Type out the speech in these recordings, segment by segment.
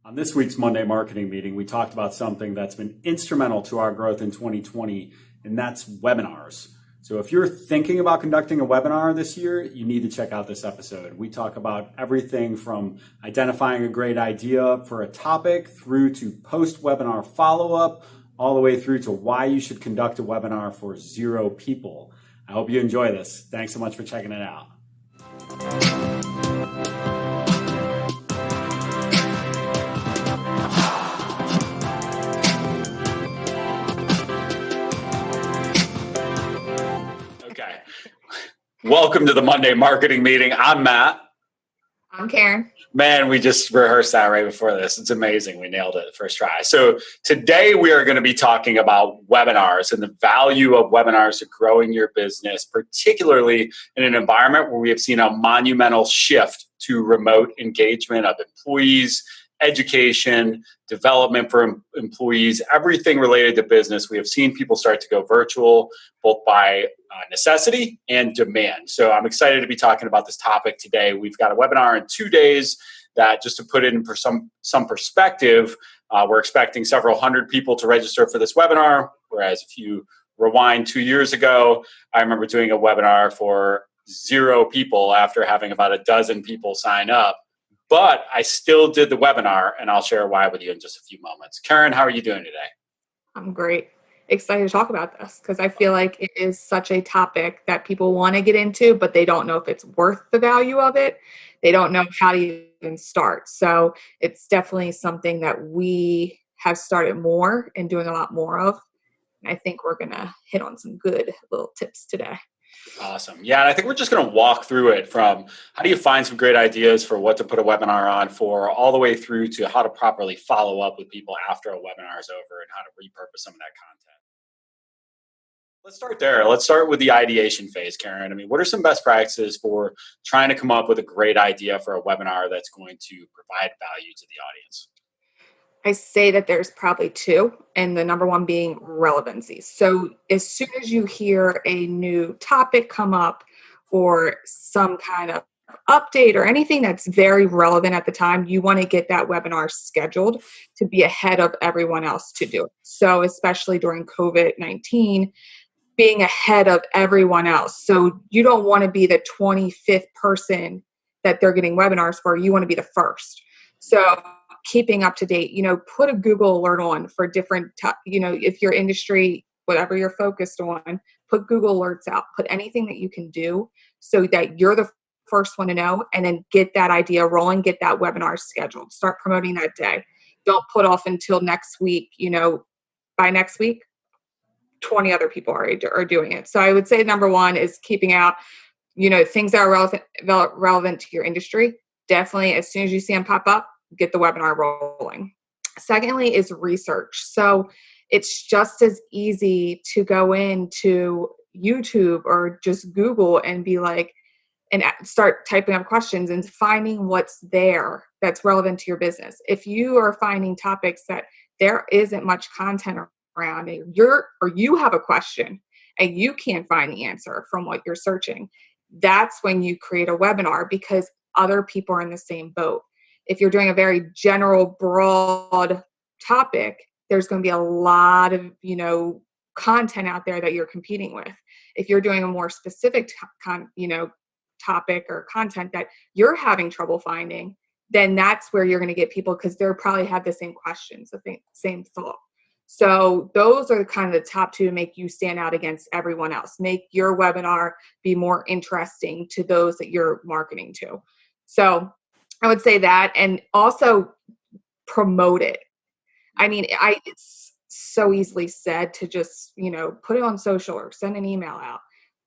On this week's Monday marketing meeting, we talked about something that's been instrumental to our growth in 2020, and that's webinars. So if you're thinking about conducting a webinar this year, you need to check out this episode. We talk about everything from identifying a great idea for a topic through to post-webinar follow-up, all the way through to why you should conduct a webinar for 0 people. I hope you enjoy this. Thanks so much for checking it out. Okay. Welcome to the Monday marketing meeting. I'm Matt. I'm Karen. Man, we just rehearsed that right before this. It's amazing. We nailed it first try. So today we are going to be talking about webinars and the value of webinars to growing your business, particularly in an environment where we have seen a monumental shift to remote engagement of employees, education, development for employees, everything related to business. We have seen people start to go virtual, both by necessity and demand. So I'm excited to be talking about this topic today. We've got a webinar in 2 days that, just to put it in for some perspective, we're expecting several hundred people to register for this webinar. Whereas if you rewind 2 years ago, I remember doing a webinar for 0 people after having about a dozen people sign up. But I still did the webinar, and I'll share why with you in just a few moments. Karen, how are you doing today? I'm great. Excited to talk about this because I feel like it is such a topic that people want to get into, but they don't know if it's worth the value of it. They don't know how to even start. So it's definitely something that we have started more and doing a lot more of. And I think we're going to hit on some good little tips today. Awesome. Yeah, and I think we're just going to walk through it from how do you find some great ideas for what to put a webinar on for, all the way through to how to properly follow up with people after a webinar is over and how to repurpose some of that content. Let's start there. Let's start with the ideation phase, Karen. I mean, what are some best practices for trying to come up with a great idea for a webinar that's going to provide value to the audience? I say that there's probably 2, and the number one being relevancy. So as soon as you hear a new topic come up or some kind of update or anything that's very relevant at the time, you want to get that webinar scheduled to be ahead of everyone else to do it. So especially during COVID-19, being ahead of everyone else. So you don't want to be the 25th person that they're getting webinars for. You want to be the first. So keeping up to date, put a Google alert on for different, if your industry, whatever you're focused on, put Google alerts out, put anything that you can do so that you're the first one to know, and then get that idea rolling, get that webinar scheduled, start promoting that day. Don't put off until next week. By next week, 20 other people are doing it. So I would say number one is keeping out, things that are relevant to your industry. Definitely, as soon as you see them pop up, get the webinar rolling. Secondly is research. So it's just as easy to go into YouTube or just Google and be like, and start typing up questions and finding what's there that's relevant to your business. If you are finding topics that there isn't much content around, and you have a question and you can't find the answer from what you're searching, that's when you create a webinar, because other people are in the same boat. If you're doing a very general, broad topic, there's going to be a lot of, content out there that you're competing with. If you're doing a more specific, topic or content that you're having trouble finding, then that's where you're going to get people, because they'll probably have the same questions, the same thought. So those are kind of the top 2 to make you stand out against everyone else. Make your webinar be more interesting to those that you're marketing to. So I would say that, and also promote it. I mean, it's so easily said to just, put it on social or send an email out,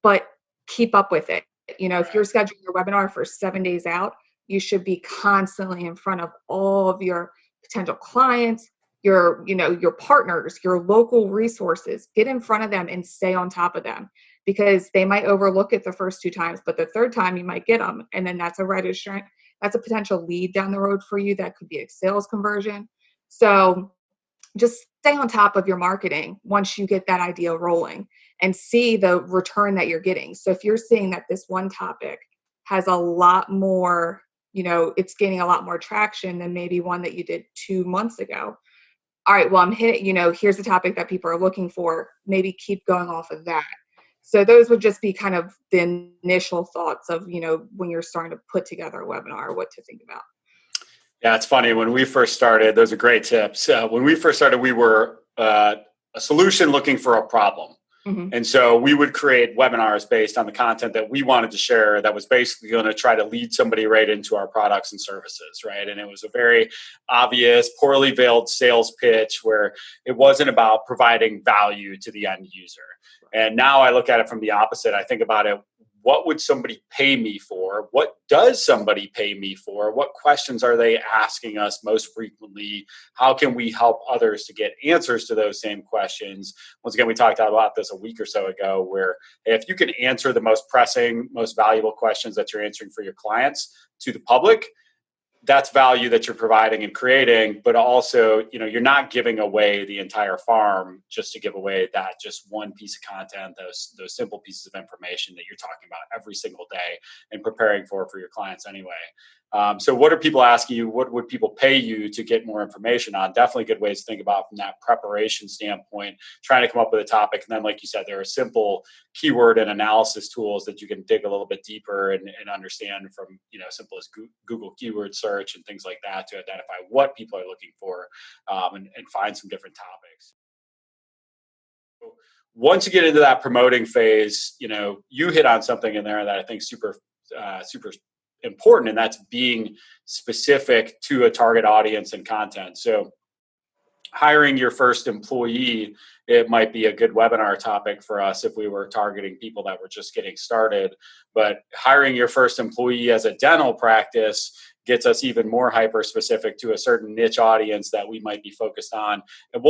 but keep up with it. If you're scheduling your webinar for 7 days out, you should be constantly in front of all of your potential clients, your partners, your local resources. Get in front of them and stay on top of them, because they might overlook it the first 2 times, but the third time you might get them. And then that's a registrant. That's a potential lead down the road for you. That could be a sales conversion. So just stay on top of your marketing once you get that idea rolling and see the return that you're getting. So if you're seeing that this one topic has a lot more, it's gaining a lot more traction than maybe one that you did 2 months ago. All right, well, I'm hitting, here's the topic that people are looking for. Maybe keep going off of that. So those would just be kind of the initial thoughts of, when you're starting to put together a webinar, what to think about. Yeah, it's funny. When we first started, those are great tips. When we first started, we were a solution looking for a problem. Mm-hmm. And so we would create webinars based on the content that we wanted to share that was basically going to try to lead somebody right into our products and services, right? And it was a very obvious, poorly veiled sales pitch where it wasn't about providing value to the end user. And now I look at it from the opposite. I think about it, what would somebody pay me for? What does somebody pay me for? What questions are they asking us most frequently? How can we help others to get answers to those same questions? Once again, we talked about this a week or so ago, where if you can answer the most pressing, most valuable questions that you're answering for your clients to the public, that's value that you're providing and creating, but also, you're not giving away the entire farm just to give away that just one piece of content, those simple pieces of information that you're talking about every single day and preparing for your clients anyway. So what are people asking you? What would people pay you to get more information on? Definitely good ways to think about from that preparation standpoint, trying to come up with a topic. And then, like you said, there are simple keyword and analysis tools that you can dig a little bit deeper and understand from, simple as Google keyword search and things like that to identify what people are looking for and find some different topics. Once you get into that promoting phase, you hit on something in there that I think super important, and that's being specific to a target audience and content. So hiring your first employee, it might be a good webinar topic for us if we were targeting people that were just getting started. But hiring your first employee as a dental practice gets us even more hyper specific to a certain niche audience that we might be focused on. And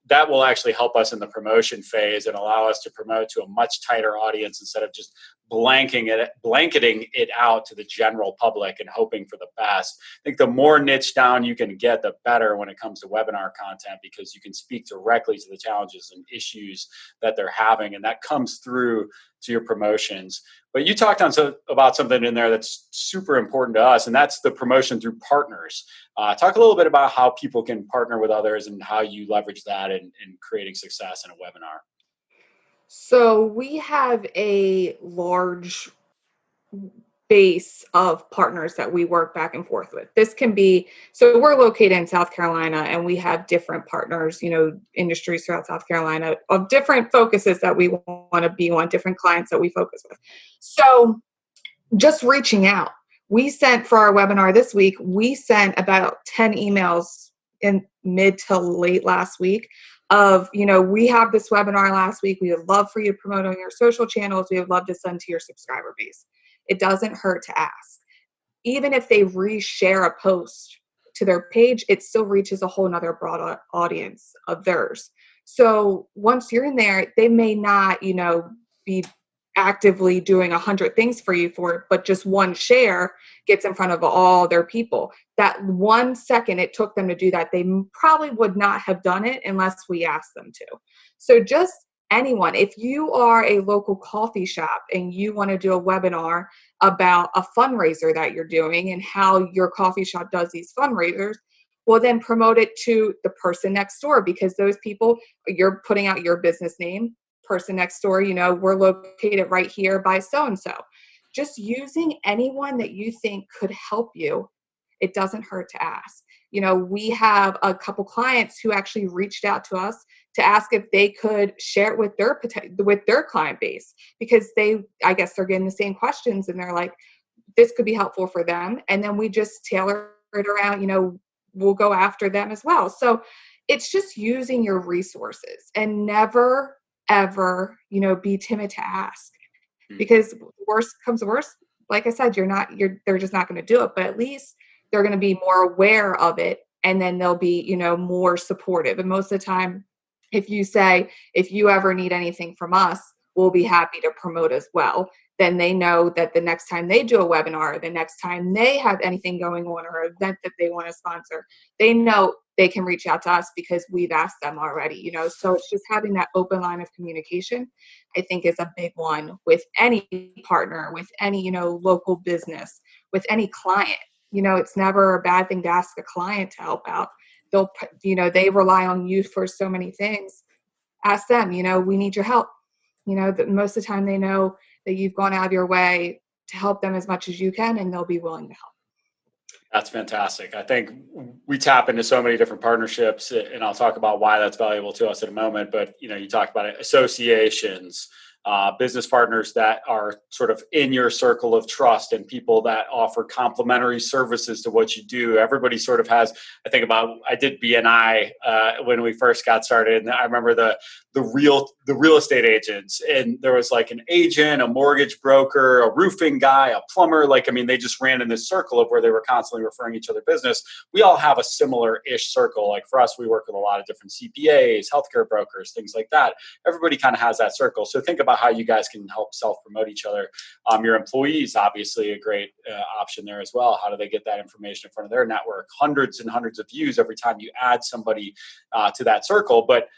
that will actually help us in the promotion phase and allow us to promote to a much tighter audience instead of just blanketing it out to the general public and hoping for the best. I think the more niche down you can get, the better when it comes to webinar content, because you can speak directly to the challenges and issues that they're having, and that comes through to your promotions. But you talked about something in there that's super important to us, and that's the promotion through partners. Talk a little bit about how people can partner with others and how you leverage that in creating success in a webinar. So we have a large base of partners that we work back and forth with. This can be, so we're located in South Carolina, and we have different partners, industries throughout South Carolina of different focuses that we want to be on, different clients that we focus with. So just reaching out. We sent, for our webinar this week, we sent about 10 emails in mid to late last week of, we have this webinar last week. We would love for you to promote on your social channels. We would love to send to your subscriber base. It doesn't hurt to ask. Even if they reshare a post to their page, it still reaches a whole nother broad audience of theirs. So once you're in there, they may not, be actively doing 100 things for you for it, but just one share gets in front of all their people. That 1 second it took them to do that, they probably would not have done it unless we asked them to. So just anyone, if you are a local coffee shop and you want to do a webinar about a fundraiser that you're doing and how your coffee shop does these fundraisers, well, then promote it to the person next door, because those people, you're putting out your business name. Person next door, we're located right here by so-and-so. Just using anyone that you think could help you, it doesn't hurt to ask. We have a couple clients who actually reached out to us to ask if they could share it with their client base, because I guess they're getting the same questions and they're like, this could be helpful for them. And then we just tailor it around, we'll go after them as well. So it's just using your resources, and never ever, be timid to ask, because worst comes to worst, like I said, they're just not going to do it, but at least they're going to be more aware of it, and then they'll be, more supportive. And most of the time, if you say, if you ever need anything from us, we'll be happy to promote as well, then they know that the next time they do a webinar, the next time they have anything going on or an event that they want to sponsor, they know they can reach out to us because we've asked them already, so it's just having that open line of communication, I think, is a big one with any partner, with any, local business, with any client. It's never a bad thing to ask a client to help out. They rely on you for so many things. Ask them, we need your help. That most of the time they know that you've gone out of your way to help them as much as you can, and they'll be willing to help. That's fantastic. I think we tap into so many different partnerships, and I'll talk about why that's valuable to us in a moment. But you talk about it, associations, business partners that are sort of in your circle of trust, and people that offer complementary services to what you do. Everybody sort of has. I did BNI when we first got started, and I remember the real estate agents, and there was like an agent, a mortgage broker, a roofing guy, a plumber. They just ran in this circle of where they were constantly referring each other business. We all have a similar-ish circle. Like for us, we work with a lot of different CPAs, healthcare brokers, things like that. Everybody kind of has that circle. So think about how you guys can help self-promote each other. Your employees, obviously, a great option there as well. How do they get that information in front of their network? Hundreds and hundreds of views every time you add somebody to that circle. But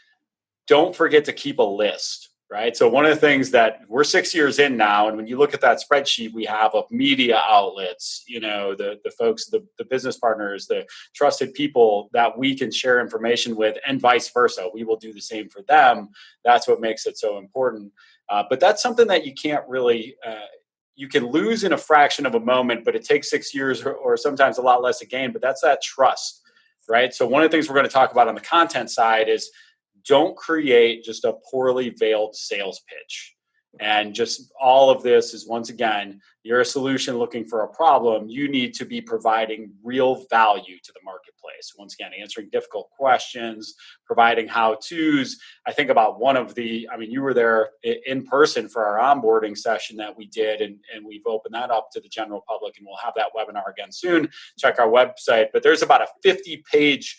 don't forget to keep a list, right? So one of the things that we're 6 years in now, and when you look at that spreadsheet we have of media outlets, the folks, the business partners, the trusted people that we can share information with, and vice versa. We will do the same for them. That's what makes it so important. But that's something that you can't really, you can lose in a fraction of a moment, but it takes 6 years or sometimes a lot less to gain. But that's that trust, right? So one of the things we're going to talk about on the content side is don't create just a poorly veiled sales pitch. And just all of this is, once again, you're a solution looking for a problem. You need to be providing real value to the marketplace. Once again, answering difficult questions, providing how-tos. I think about you were there in person for our onboarding session that we did, and we've opened that up to the general public, and we'll have that webinar again soon. Check our website. But there's about a 50-page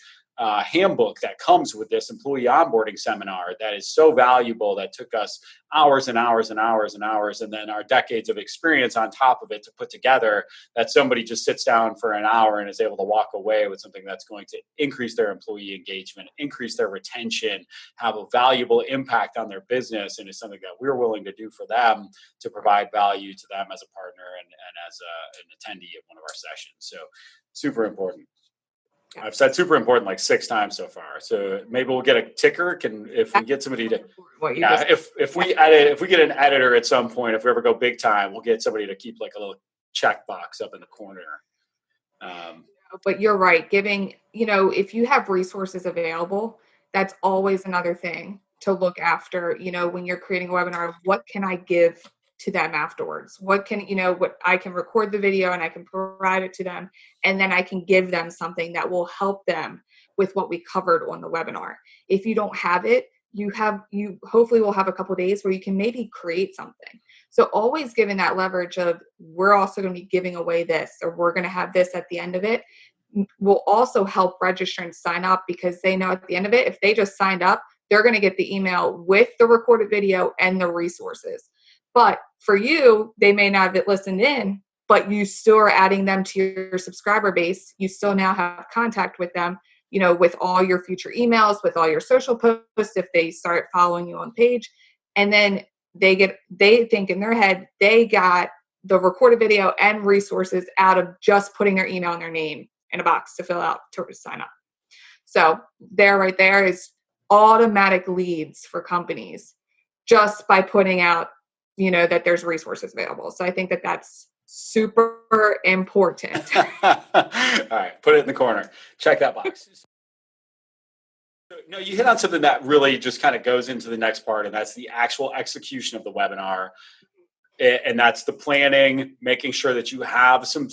handbook that comes with this employee onboarding seminar that is so valuable, that took us hours and hours and hours and hours, and then our decades of experience on top of it to put together, that somebody just sits down for an hour and is able to walk away with something that's going to increase their employee engagement, increase their retention, have a valuable impact on their business, and is something that we're willing to do for them to provide value to them as a partner and as an attendee of one of our sessions. So super important. I've said super important like 6 times so far. So maybe we'll get a ticker. If we get somebody to, if we get an editor at some point, if we ever go big time, we'll get somebody to keep like a little checkbox up in the corner. But you're right. Giving, if you have resources available, that's always another thing to look after. When you're creating a webinar, what can I give to them afterwards? What I can record the video and I can provide it to them, and then I can give them something that will help them with what we covered on the webinar. If you don't have it, you hopefully will have a couple of days where you can maybe create something. So always giving that leverage of, we're also going to be giving away this, or we're going to have this at the end of it, will also help registrants sign up, because they know at the end of it, if they just signed up, they're going to get the email with the recorded video and the resources. But for you, they may not have listened in, but you still are adding them to your subscriber base. You still now have contact with them, with all your future emails, with all your social posts, if they start following you on page. And then they think in their head, they got the recorded video and resources out of just putting their email and their name in a box to fill out to sign up. So right there is automatic leads for companies just by putting out, that there's resources available. So I think that that's super important. All right, put it in the corner. Check that box. No, you hit on something that really just kind of goes into the next part, and that's the actual execution of the webinar. And that's the planning, making sure that you have some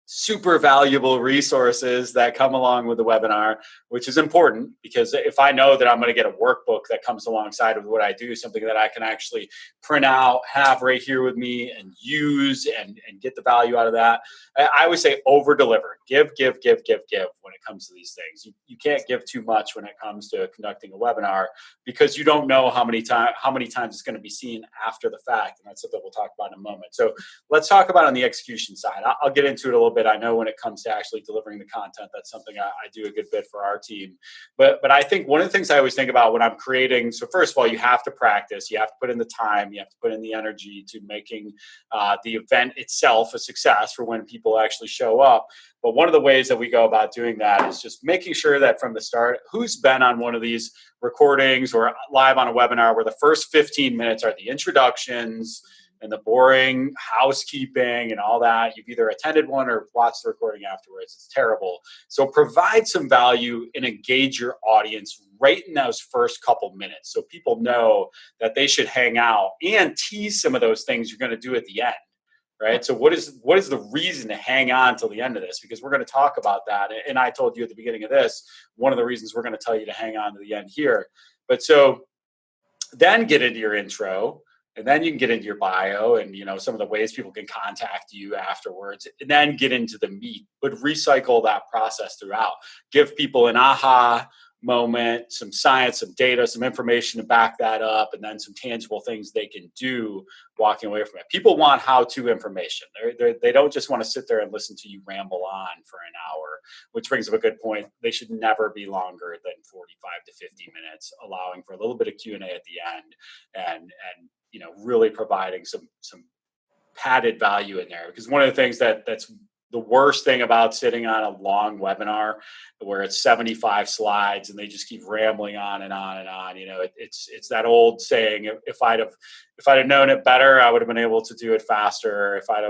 super valuable resources that come along with the webinar, which is important, because if I know that I'm going to get a workbook that comes alongside with what I do, something that I can actually print out, have right here with me and use and get the value out of that. I always say over deliver. give when it comes to these things. You can't give too much when it comes to conducting a webinar, because you don't know how many times it's going to be seen after the fact. And that's something we'll talk about in a moment. So let's talk about on the execution side. I'll get into it a little bit. I know when it comes to actually delivering the content, that's something I do a good bit for our team. But I think one of the things I always think about when I'm creating, so first of all, you have to practice, you have to put in the time, you have to put in the energy to making the event itself a success for when people actually show up. But one of the ways that we go about doing that is just making sure that from the start, who's been on one of these recordings or live on a webinar where the first 15 minutes are the introductions and the boring housekeeping and all that. You've either attended one or watched the recording afterwards. It's terrible. So provide some value and engage your audience right in those first couple minutes, so people know that they should hang out, and tease some of those things you're going to do at the end. Right. So what is the reason to hang on till the end of this? Because we're going to talk about that. And I told you at the beginning of this, one of the reasons we're going to tell you to hang on to the end here. But so then get into your intro, and then you can get into your bio and, some of the ways people can contact you afterwards, and then get into the meat, but recycle that process throughout. Give people an aha moment, some science, some data, some information to back that up, and then some tangible things they can do walking away from it. People want how-to information. They don't just want to sit there and listen to you ramble on for an hour, which brings up a good point. They should never be longer than 45 to 50 minutes, allowing for a little bit of Q&A at the end, and really providing some padded value in there. Because one of the things that's the worst thing about sitting on a long webinar where it's 75 slides and they just keep rambling on and on and on, it's that old saying, if I'd have known it better, I would have been able to do it faster. If I'd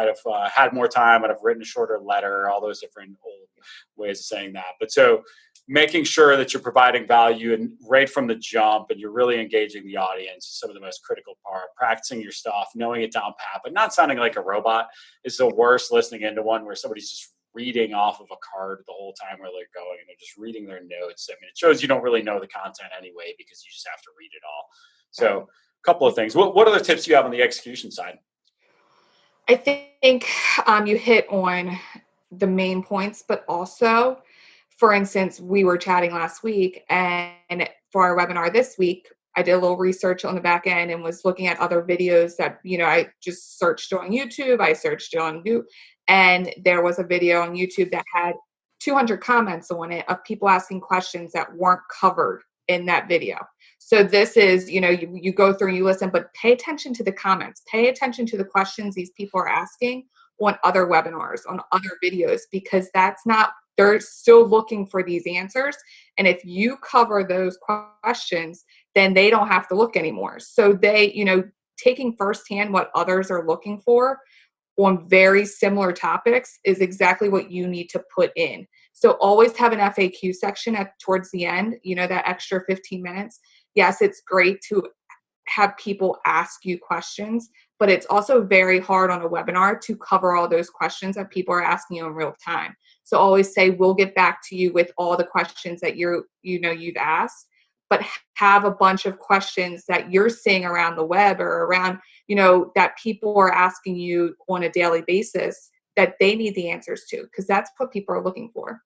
have had more time, I'd have written a shorter letter, all those different old ways of saying that. But so making sure that you're providing value and right from the jump, and you're really engaging the audience is some of the most critical part. Practicing your stuff, knowing it down pat, but not sounding like a robot is the worst. Listening into one where somebody's just reading off of a card the whole time where they're going, and they're just reading their notes. I mean, it shows you don't really know the content anyway, because you just have to read it all. So a couple of things. What other tips do you have on the execution side? I think you hit on the main points, but also, for instance, we were chatting last week, and for our webinar this week, I did a little research on the back end and was looking at other videos that, I just searched on YouTube. I searched on Google, and there was a video on YouTube that had 200 comments on it of people asking questions that weren't covered in that video. So this is, you go through and you listen, but pay attention to the comments, pay attention to the questions these people are asking on other webinars, on other videos, because they're still looking for these answers. And if you cover those questions, then they don't have to look anymore. So they, taking firsthand what others are looking for on very similar topics is exactly what you need to put in. So always have an FAQ section towards the end, that extra 15 minutes. Yes, it's great to have people ask you questions, but it's also very hard on a webinar to cover all those questions that people are asking you in real time. So always say, we'll get back to you with all the questions that you've asked, but have a bunch of questions that you're seeing around the web or around, that people are asking you on a daily basis that they need the answers to, because that's what people are looking for.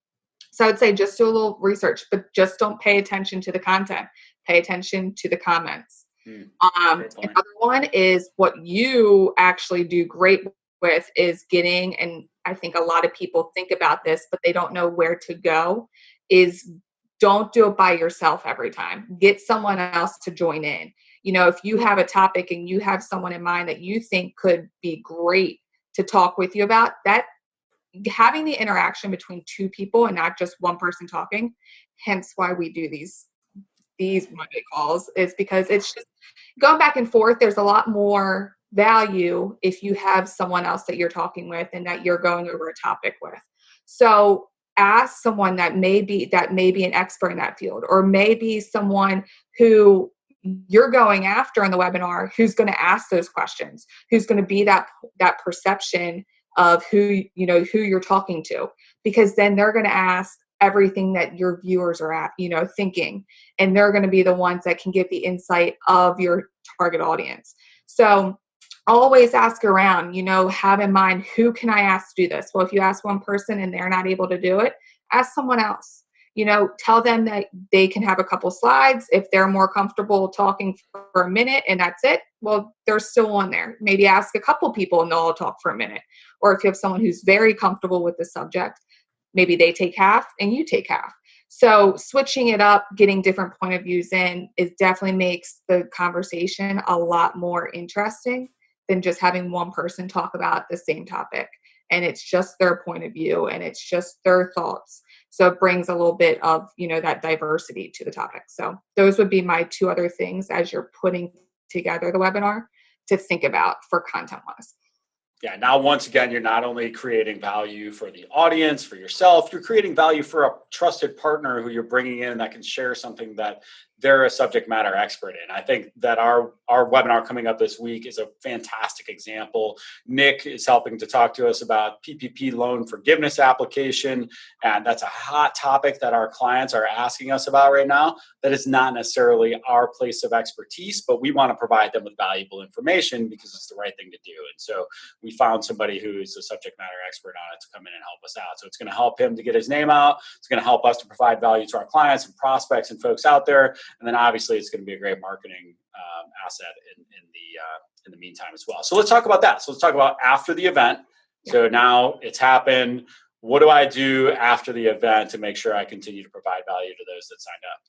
So I would say just do a little research, but just don't pay attention to the content. Pay attention to the comments. Another one is what you actually do great with is getting, and I think a lot of people think about this, but they don't know where to go, is don't do it by yourself every time. Get someone else to join in. If you have a topic and you have someone in mind that you think could be great to talk with you about, that having the interaction between two people and not just one person talking, hence why we do these Monday calls, is because it's just going back and forth. There's a lot more value if you have someone else that you're talking with and that you're going over a topic with. So ask someone that may be an expert in that field, or maybe someone who you're going after in the webinar who's going to ask those questions, who's going to be that perception of who you're talking to, because then they're going to ask everything that your viewers are thinking, and they're going to be the ones that can get the insight of your target audience. So always ask around, have in mind, who can I ask to do this? Well, if you ask one person and they're not able to do it, ask someone else. Tell them that they can have a couple slides. If they're more comfortable talking for a minute and that's it, well, they're still on there. Maybe ask a couple people and they'll all talk for a minute. Or if you have someone who's very comfortable with the subject, maybe they take half and you take half. So switching it up, getting different point of views in, it definitely makes the conversation a lot more interesting than just having one person talk about the same topic. And it's just their point of view and it's just their thoughts. So it brings a little bit of, that diversity to the topic. So those would be my two other things as you're putting together the webinar to think about for content wise. Yeah, now once again, you're not only creating value for the audience, for yourself, you're creating value for a trusted partner who you're bringing in that can share something that they're a subject matter expert in. I think that our webinar coming up this week is a fantastic example. Nick is helping to talk to us about PPP loan forgiveness application, and that's a hot topic that our clients are asking us about right now. That is not necessarily our place of expertise, but we want to provide them with valuable information because it's the right thing to do. And so we found somebody who is a subject matter expert on it to come in and help us out. So it's going to help him to get his name out. It's going to help us to provide value to our clients and prospects and folks out there. And then obviously it's going to be a great marketing asset in the meantime as well. So let's talk about that. So let's talk about after the event. Yeah. So now it's happened. What do I do after the event to make sure I continue to provide value to those that signed up?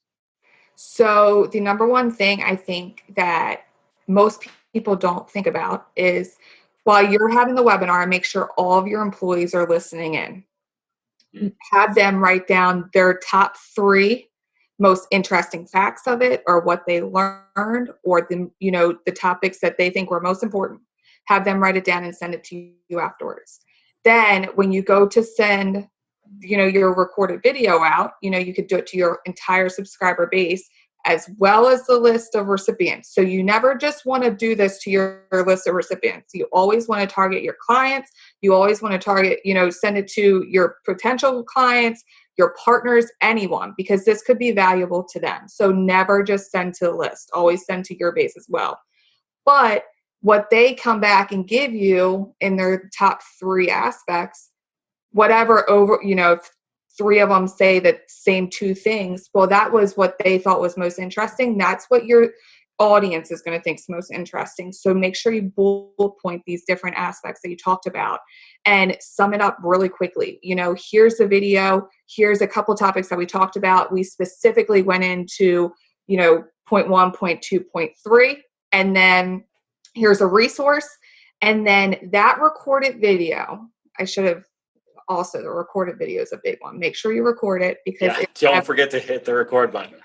So the number one thing I think that most people don't think about is, while you're having the webinar, make sure all of your employees are listening in. Have them write down their top 3 most interesting facts of it, or what they learned, or the topics that they think were most important. Have them write it down and send it to you afterwards. Then when you go to send your recorded video out, you could do it to your entire subscriber base as well as the list of recipients. So you never just want to do this to your list of recipients. You always want to target your clients. You always want to target, send it to your potential clients, your partners, anyone, because this could be valuable to them. So never just send to the list. Always send to your base as well. But what they come back and give you in their top 3 aspects, whatever over, if 3 of them say the same 2 things, well, that was what they thought was most interesting. That's what your audience is going to think is most interesting. So make sure you bullet point these different aspects that you talked about and sum it up really quickly. Here's the video. Here's a couple topics that we talked about. We specifically went into, point 1, point 2, point 3, and then here's a resource. And then that recorded video, also, the recorded video is a big one. Make sure you record it, because don't forget to hit the record button.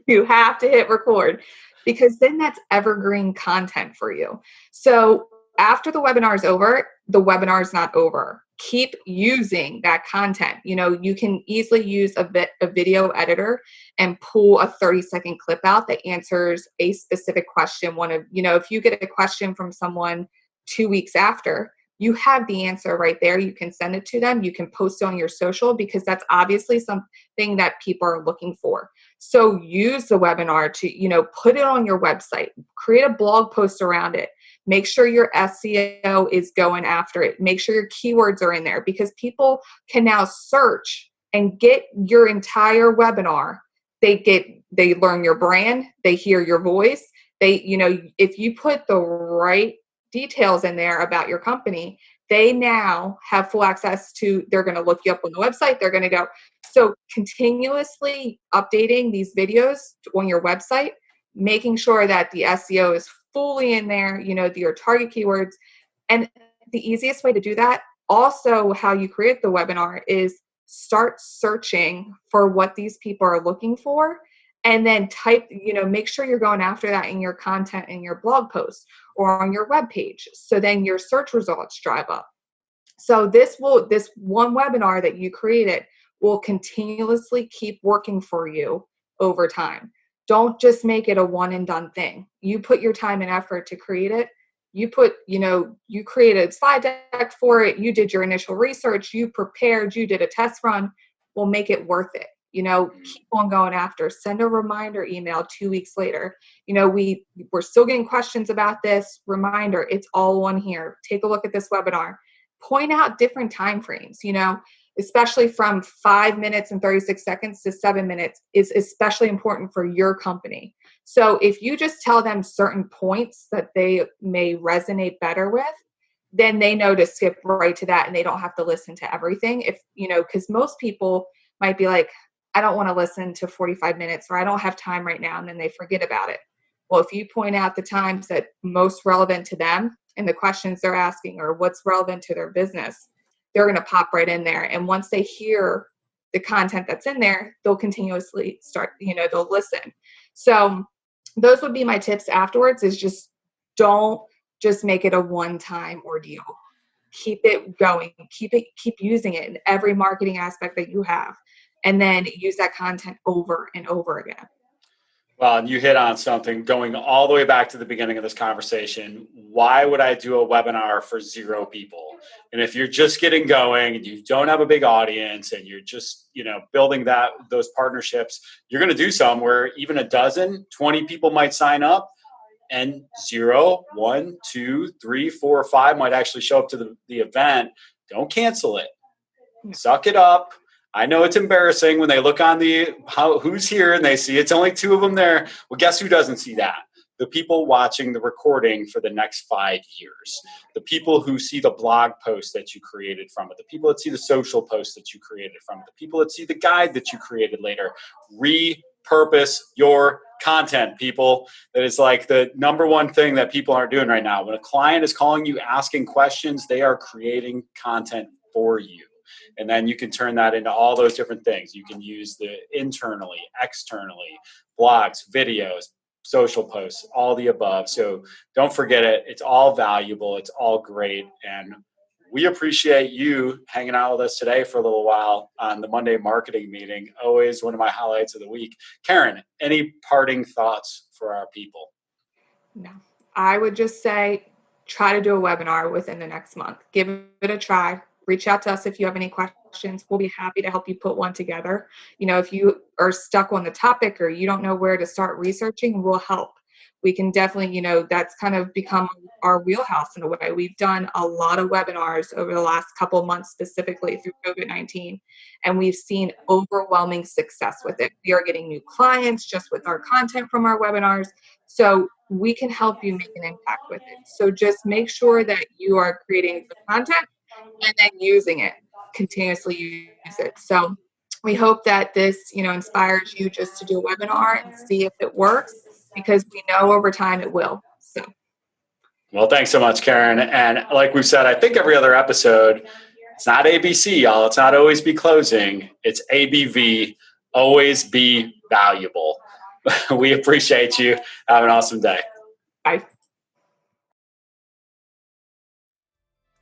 You have to hit record, because then that's evergreen content for you. So after the webinar is over, the webinar is not over. Keep using that content. You can easily use a video editor and pull a 30-second clip out that answers a specific question. If you get a question from someone 2 weeks after, you have the answer right there. You can send it to them. You can post it on your social, because that's obviously something that people are looking for. So use the webinar to, put it on your website, create a blog post around it. Make sure your SEO is going after it. Make sure your keywords are in there, because people can now search and get your entire webinar. They learn your brand. They hear your voice. If you put the right details in there about your company, they now have full access to, they're going to look you up on the website. They're going to go. So continuously updating these videos on your website, making sure that the SEO is fully in there, your target keywords. And the easiest way to do that, also how you create the webinar, is start searching for what these people are looking for. And then make sure you're going after that in your content, in your blog post or on your web page. So then your search results drive up. So this one webinar that you created will continuously keep working for you over time. Don't just make it a one and done thing. You put your time and effort to create it. You created a slide deck for it. You did your initial research. You prepared. You did a test run. Will make it worth it. Keep on going after. Send a reminder email 2 weeks later. We're still getting questions about this. Reminder, it's all on here. Take a look at this webinar. Point out different time frames, especially from 5 minutes and 36 seconds to 7 minutes is especially important for your company. So if you just tell them certain points that they may resonate better with, then they know to skip right to that and they don't have to listen to everything. Because most people might be like, I don't want to listen to 45 minutes or I don't have time right now, and then they forget about it. Well, if you point out the times that most relevant to them and the questions they're asking or what's relevant to their business, they're going to pop right in there. And once they hear the content that's in there, they'll continuously start, they'll listen. So those would be my tips afterwards, is just don't just make it a one-time ordeal. Keep it going, keep using it in every marketing aspect that you have, and then use that content over and over again. Well, and you hit on something going all the way back to the beginning of this conversation. Why would I do a webinar for 0 people? And if you're just getting going and you don't have a big audience and you're just, building those partnerships, you're going to do some where even a dozen, 20 people might sign up, and 0, 1, 2, 3, 4, 5 might actually show up to the event. Don't cancel it. Suck it up. I know it's embarrassing when they look on who's here and they see it's only 2 of them there. Well, guess who doesn't see that? The people watching the recording for the next 5 years, the people who see the blog post that you created from it, the people that see the social post that you created from it, the people that see the guide that you created later. Repurpose your content, people. That is like the number one thing that people aren't doing right now. When a client is calling you asking questions, they are creating content for you. And then you can turn that into all those different things. You can use the internally, externally, blogs, videos, social posts, all the above. So don't forget it. It's all valuable. It's all great. And we appreciate you hanging out with us today for a little while on the Monday marketing meeting. Always one of my highlights of the week. Karen, any parting thoughts for our people? No, I would just say, try to do a webinar within the next month. Give it a try. Reach out to us if you have any questions. We'll be happy to help you put one together. If you are stuck on the topic or you don't know where to start researching, we'll help. We can definitely, that's kind of become our wheelhouse in a way. We've done a lot of webinars over the last couple of months, specifically through COVID-19, and we've seen overwhelming success with it. We are getting new clients just with our content from our webinars. So we can help you make an impact with it. So just make sure that you are creating the content and then using it, continuously use it. So we hope that this, inspires you just to do a webinar and see if it works, because we know over time it will. So. Well, thanks so much, Karen. And like we've said, I think every other episode, it's not ABC, y'all. It's not always be closing. It's ABV, always be valuable. We appreciate you. Have an awesome day. Bye.